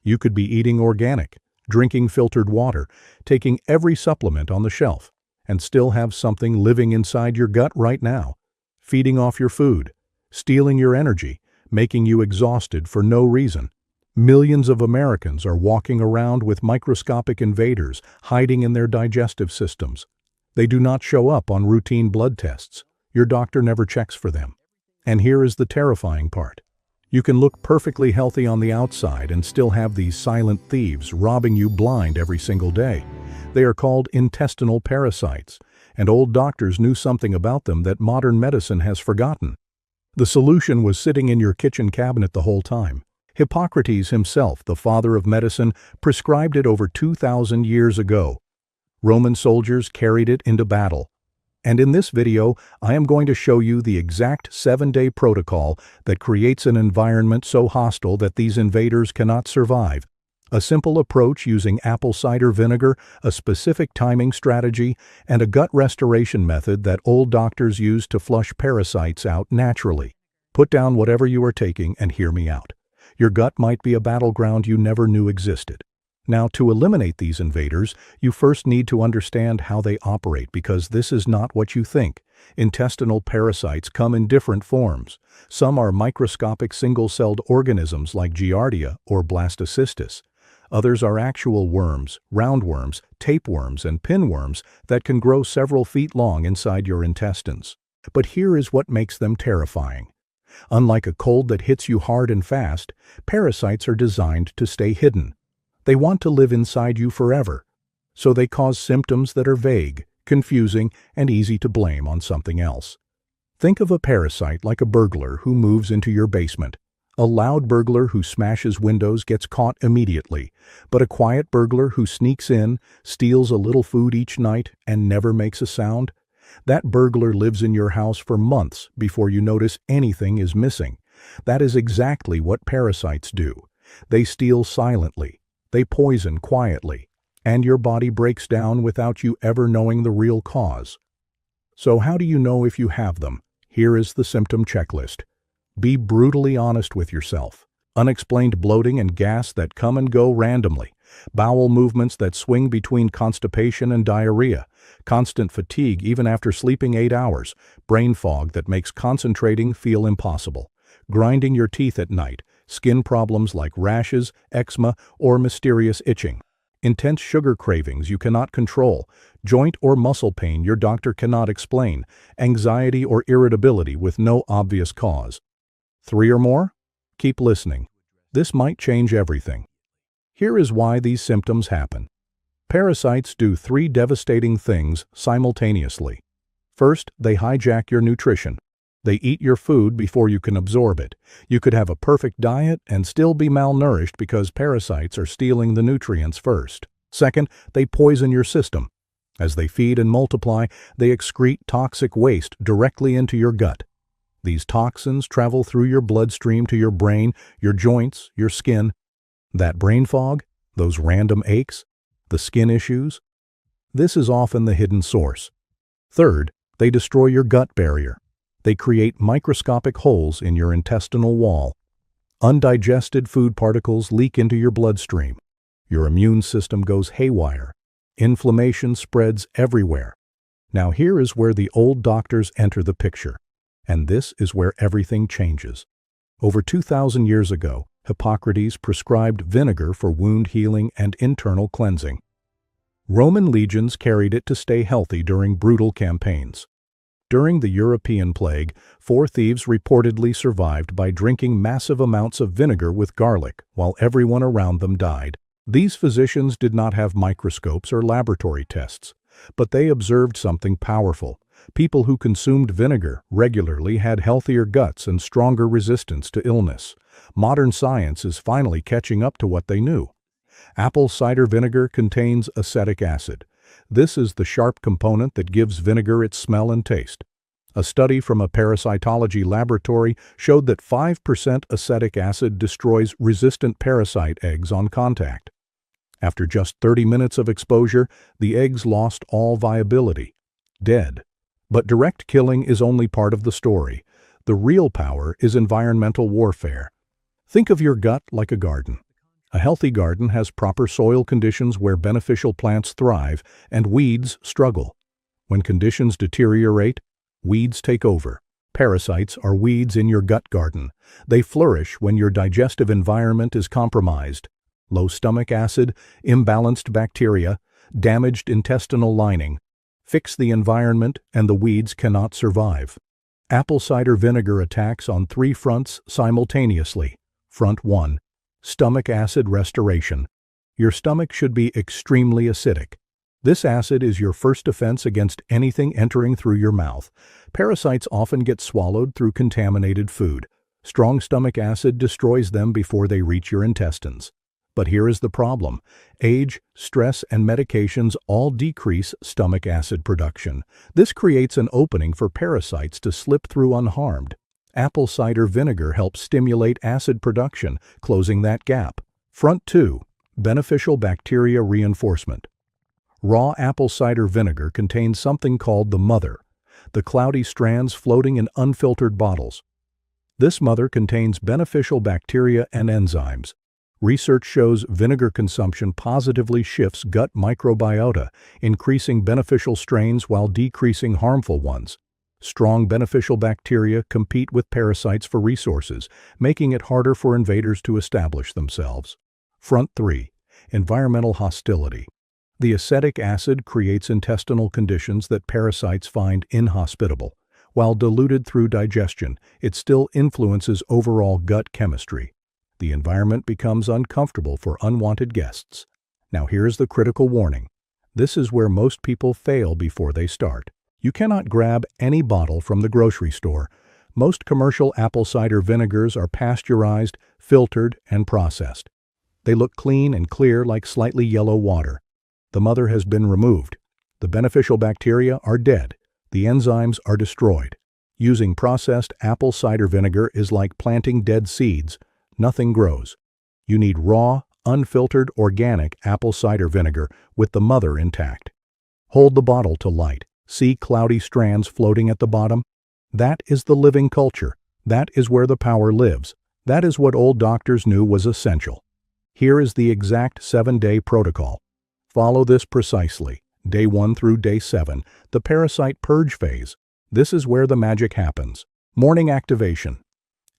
You could be eating organic, drinking filtered water, taking every supplement on the shelf, and still have something living inside your gut right now, feeding off your food, stealing your energy, making you exhausted for no reason. Millions of Americans are walking around with microscopic invaders hiding in their digestive systems. They do not show up on routine blood tests. Your doctor never checks for them. And here is the terrifying part. You can look perfectly healthy on the outside and still have these silent thieves robbing you blind every single day. They are called intestinal parasites, and old doctors knew something about them that modern medicine has forgotten. The solution was sitting in your kitchen cabinet the whole time. Hippocrates himself, the father of medicine, prescribed it over 2,000 years ago. Roman soldiers carried it into battle. And in this video, I am going to show you the exact 7-day protocol that creates an environment so hostile that these invaders cannot survive. A simple approach using apple cider vinegar, a specific timing strategy, and a gut restoration method that old doctors use to flush parasites out naturally. Put down whatever you are taking and hear me out. Your gut might be a battleground you never knew existed. Now, to eliminate these invaders, you first need to understand how they operate, because this is not what you think. Intestinal parasites come in different forms. Some are microscopic single-celled organisms like Giardia or blastocystis. Others are actual worms, roundworms, tapeworms, and pinworms that can grow several feet long inside your intestines. But here is what makes them terrifying. Unlike a cold that hits you hard and fast, parasites are designed to stay hidden. They want to live inside you forever, so they cause symptoms that are vague, confusing, and easy to blame on something else. Think of a parasite like a burglar who moves into your basement. A loud burglar who smashes windows gets caught immediately, but a quiet burglar who sneaks in, steals a little food each night, and never makes a sound? That burglar lives in your house for months before you notice anything is missing. That is exactly what parasites do. They steal silently. They poison quietly, and your body breaks down without you ever knowing the real cause. So how do you know if you have them? Here is the symptom checklist. Be brutally honest with yourself. Unexplained bloating and gas that come and go randomly. Bowel movements that swing between constipation and diarrhea. Constant fatigue even after sleeping 8 hours. Brain fog that makes concentrating feel impossible. Grinding your teeth at night. Skin problems like rashes, eczema, or mysterious itching. Intense sugar cravings you cannot control. Joint or muscle pain your doctor cannot explain. Anxiety or irritability with no obvious cause. 3 or more? Keep listening. This might change everything. Here is why these symptoms happen. Parasites do 3 devastating things simultaneously. First, they hijack your nutrition. They eat your food before you can absorb it. You could have a perfect diet and still be malnourished because parasites are stealing the nutrients first. Second, they poison your system. As they feed and multiply, they excrete toxic waste directly into your gut. These toxins travel through your bloodstream to your brain, your joints, your skin. That brain fog, those random aches, the skin issues, this is often the hidden source. Third, they destroy your gut barrier. They create microscopic holes in your intestinal wall. Undigested food particles leak into your bloodstream. Your immune system goes haywire. Inflammation spreads everywhere. Now here is where the old doctors enter the picture. And this is where everything changes. Over 2,000 years ago, Hippocrates prescribed vinegar for wound healing and internal cleansing. Roman legions carried it to stay healthy during brutal campaigns. During the European plague, 4 thieves reportedly survived by drinking massive amounts of vinegar with garlic, while everyone around them died. These physicians did not have microscopes or laboratory tests, but they observed something powerful. People who consumed vinegar regularly had healthier guts and stronger resistance to illness. Modern science is finally catching up to what they knew. Apple cider vinegar contains acetic acid. This is the sharp component that gives vinegar its smell and taste. A study from a parasitology laboratory showed that 5% acetic acid destroys resistant parasite eggs on contact. After just 30 minutes of exposure, the eggs lost all viability. Dead. But direct killing is only part of the story. The real power is environmental warfare. Think of your gut like a garden. A healthy garden has proper soil conditions where beneficial plants thrive and weeds struggle. When conditions deteriorate, weeds take over. Parasites are weeds in your gut garden. They flourish when your digestive environment is compromised. Low stomach acid, imbalanced bacteria, damaged intestinal lining. Fix the environment and the weeds cannot survive. Apple cider vinegar attacks on 3 fronts simultaneously. Front 1. Stomach acid restoration. Your stomach should be extremely acidic. This acid is your first defense against anything entering through your mouth. Parasites often get swallowed through contaminated food. Strong stomach acid destroys them before they reach your intestines. But here is the problem. Age, stress, and medications all decrease stomach acid production. This creates an opening for parasites to slip through unharmed. Apple cider vinegar helps stimulate acid production, closing that gap. Front 2. Beneficial bacteria reinforcement. Raw apple cider vinegar contains something called the mother, the cloudy strands floating in unfiltered bottles. This mother contains beneficial bacteria and enzymes. Research shows vinegar consumption positively shifts gut microbiota, increasing beneficial strains while decreasing harmful ones. Strong beneficial bacteria compete with parasites for resources, making it harder for invaders to establish themselves. Front 3. Environmental hostility. The acetic acid creates intestinal conditions that parasites find inhospitable. While diluted through digestion, it still influences overall gut chemistry. The environment becomes uncomfortable for unwanted guests. Now here's the critical warning. This is where most people fail before they start. You cannot grab any bottle from the grocery store. Most commercial apple cider vinegars are pasteurized, filtered, and processed. They look clean and clear like slightly yellow water. The mother has been removed. The beneficial bacteria are dead. The enzymes are destroyed. Using processed apple cider vinegar is like planting dead seeds. Nothing grows. You need raw, unfiltered, organic apple cider vinegar with the mother intact. Hold the bottle to light. See cloudy strands floating at the bottom? That is the living culture. That is where the power lives. That is what old doctors knew was essential. Here is the exact 7-day protocol. Follow this precisely. Day 1 through day 7, the parasite purge phase. This is where the magic happens. Morning activation.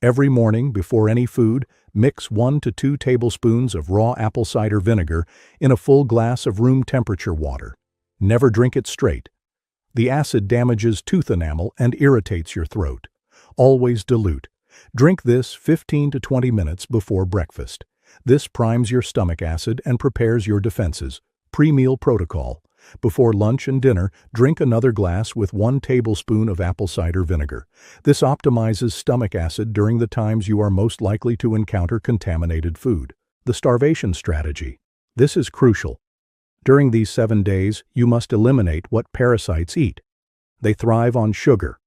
Every morning, before any food, mix 1 to 2 tablespoons of raw apple cider vinegar in a full glass of room temperature water. Never drink it straight. The acid damages tooth enamel and irritates your throat. Always dilute. Drink this 15 to 20 minutes before breakfast. This primes your stomach acid and prepares your defenses. Pre-meal protocol. Before lunch and dinner, drink another glass with 1 tablespoon of apple cider vinegar. This optimizes stomach acid during the times you are most likely to encounter contaminated food. The starvation strategy. This is crucial. During these 7 days, you must eliminate what parasites eat. They thrive on sugar.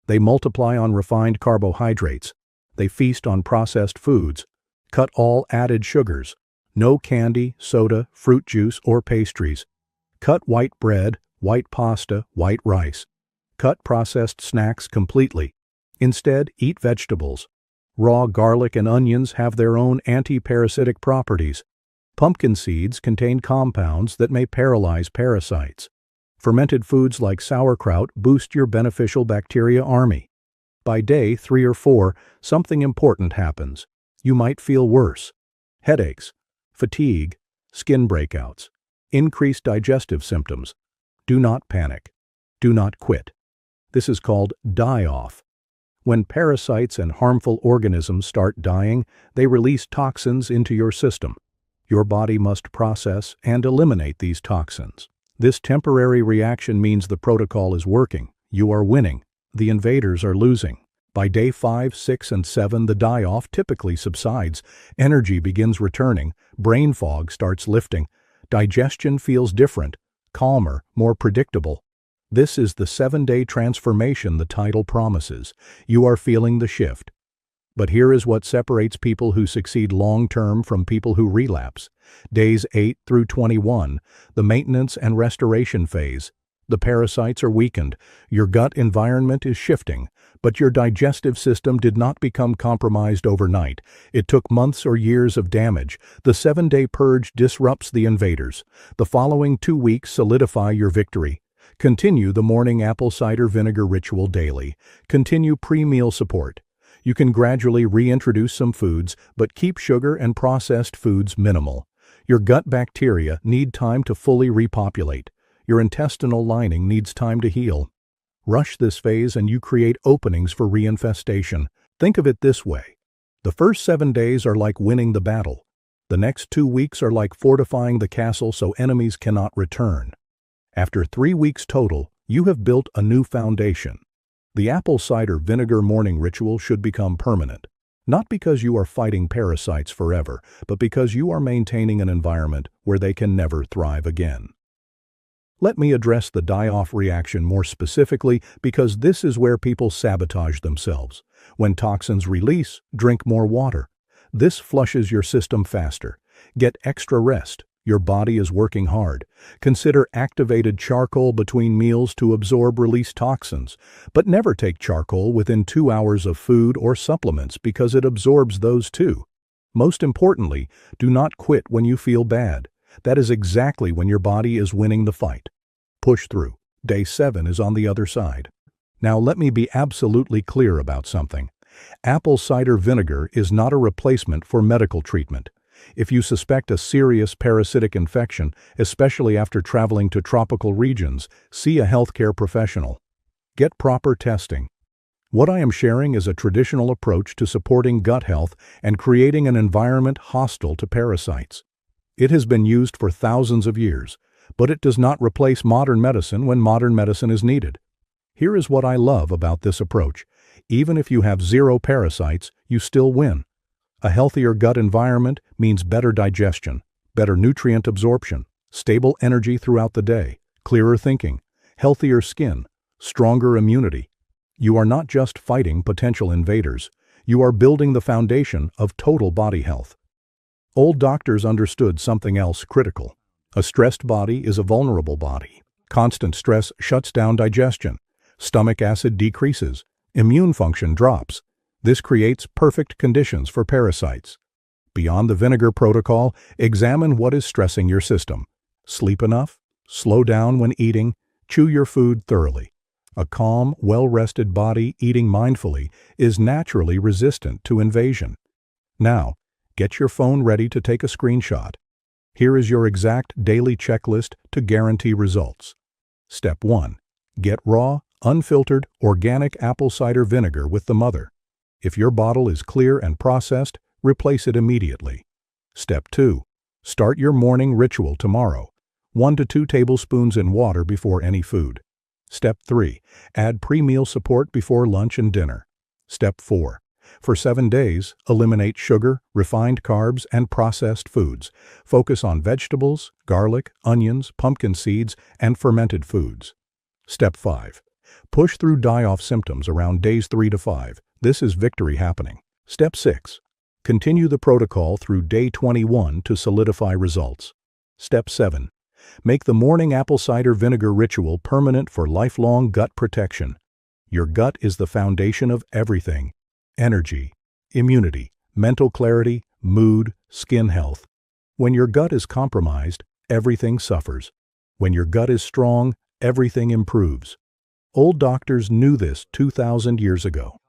They multiply on refined carbohydrates. They feast on processed foods. Cut all added sugars. No candy, soda, fruit juice, or pastries. Cut white bread, white pasta, white rice. Cut processed snacks completely. Instead, eat vegetables. Raw garlic and onions have their own anti-parasitic properties. Pumpkin seeds contain compounds that may paralyze parasites. Fermented foods like sauerkraut boost your beneficial bacteria army. By day 3 or 4, something important happens. You might feel worse. Headaches, fatigue, skin breakouts, increased digestive symptoms. Do not panic. Do not quit. This is called die-off. When parasites and harmful organisms start dying, they release toxins into your system. Your body must process and eliminate these toxins. This temporary reaction means the protocol is working. You are winning. The invaders are losing. By day 5, 6, and 7, the die-off typically subsides. Energy begins returning. Brain fog starts lifting. Digestion feels different, calmer, more predictable. This is the 7-day transformation the title promises. You are feeling the shift. But here is what separates people who succeed long-term from people who relapse. Days 8 through 21, the maintenance and restoration phase. The parasites are weakened, your gut environment is shifting, but your digestive system did not become compromised overnight. It took months or years of damage. The 7-day purge disrupts the invaders. The following 2 weeks solidify your victory. Continue the morning apple cider vinegar ritual daily. Continue pre-meal support. You can gradually reintroduce some foods, but keep sugar and processed foods minimal. Your gut bacteria need time to fully repopulate. Your intestinal lining needs time to heal. Rush this phase and you create openings for reinfestation. Think of it this way. The first 7 days are like winning the battle. The next 2 weeks are like fortifying the castle so enemies cannot return. After 3 weeks total, you have built a new foundation. The apple cider vinegar morning ritual should become permanent. Not because you are fighting parasites forever, but because you are maintaining an environment where they can never thrive again. Let me address the die-off reaction more specifically because this is where people sabotage themselves. When toxins release, drink more water. This flushes your system faster. Get extra rest. Your body is working hard. Consider activated charcoal between meals to absorb released toxins. But never take charcoal within 2 hours of food or supplements because it absorbs those too. Most importantly, do not quit when you feel bad. That is exactly when your body is winning the fight. Push through. Day 7 is on the other side. Now let me be absolutely clear about something. Apple cider vinegar is not a replacement for medical treatment. If you suspect a serious parasitic infection, especially after traveling to tropical regions, see a healthcare professional. Get proper testing. What I am sharing is a traditional approach to supporting gut health and creating an environment hostile to parasites. It has been used for thousands of years, but it does not replace modern medicine when modern medicine is needed. Here is what I love about this approach. Even if you have 0 parasites, you still win. A healthier gut environment means better digestion, better nutrient absorption, stable energy throughout the day, clearer thinking, healthier skin, stronger immunity. You are not just fighting potential invaders, you are building the foundation of total body health. Old doctors understood something else critical. A stressed body is a vulnerable body. Constant stress shuts down digestion. Stomach acid decreases. Immune function drops. This creates perfect conditions for parasites. Beyond the vinegar protocol, examine what is stressing your system. Sleep enough? Slow down when eating? Chew your food thoroughly. A calm, well-rested body eating mindfully is naturally resistant to invasion. Now, get your phone ready to take a screenshot. Here is your exact daily checklist to guarantee results. Step 1. Get raw, unfiltered, organic apple cider vinegar with the mother. If your bottle is clear and processed, replace it immediately. Step 2. Start your morning ritual tomorrow. 1 to 2 tablespoons in water before any food. Step 3. Add pre-meal support before lunch and dinner. Step 4. For 7 days, eliminate sugar, refined carbs, and processed foods. Focus on vegetables, garlic, onions, pumpkin seeds, and fermented foods. Step 5. Push through die-off symptoms around days 3 to 5. This is victory happening. Step 6. Continue the protocol through day 21 to solidify results. Step 7. Make the morning apple cider vinegar ritual permanent for lifelong gut protection. Your gut is the foundation of everything. Energy, immunity, mental clarity, mood, skin health. When your gut is compromised, everything suffers. When your gut is strong, everything improves. Old doctors knew this 2,000 years ago.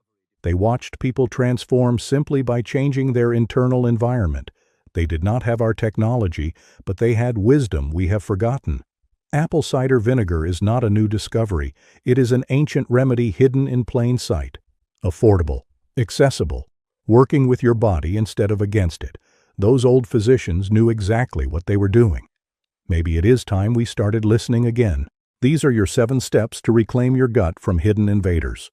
They watched people transform simply by changing their internal environment. They did not have our technology, but they had wisdom we have forgotten. Apple cider vinegar is not a new discovery. It is an ancient remedy hidden in plain sight. Affordable, accessible, working with your body instead of against it. Those old physicians knew exactly what they were doing. Maybe it is time we started listening again. These are your 7 steps to reclaim your gut from hidden invaders.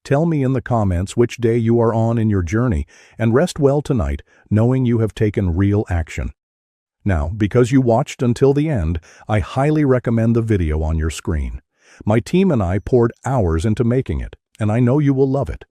Tell me in the comments which day you are on in your journey, and rest well tonight, knowing you have taken real action. Now, because you watched until the end, I highly recommend the video on your screen. My team and I poured hours into making it, and I know you will love it.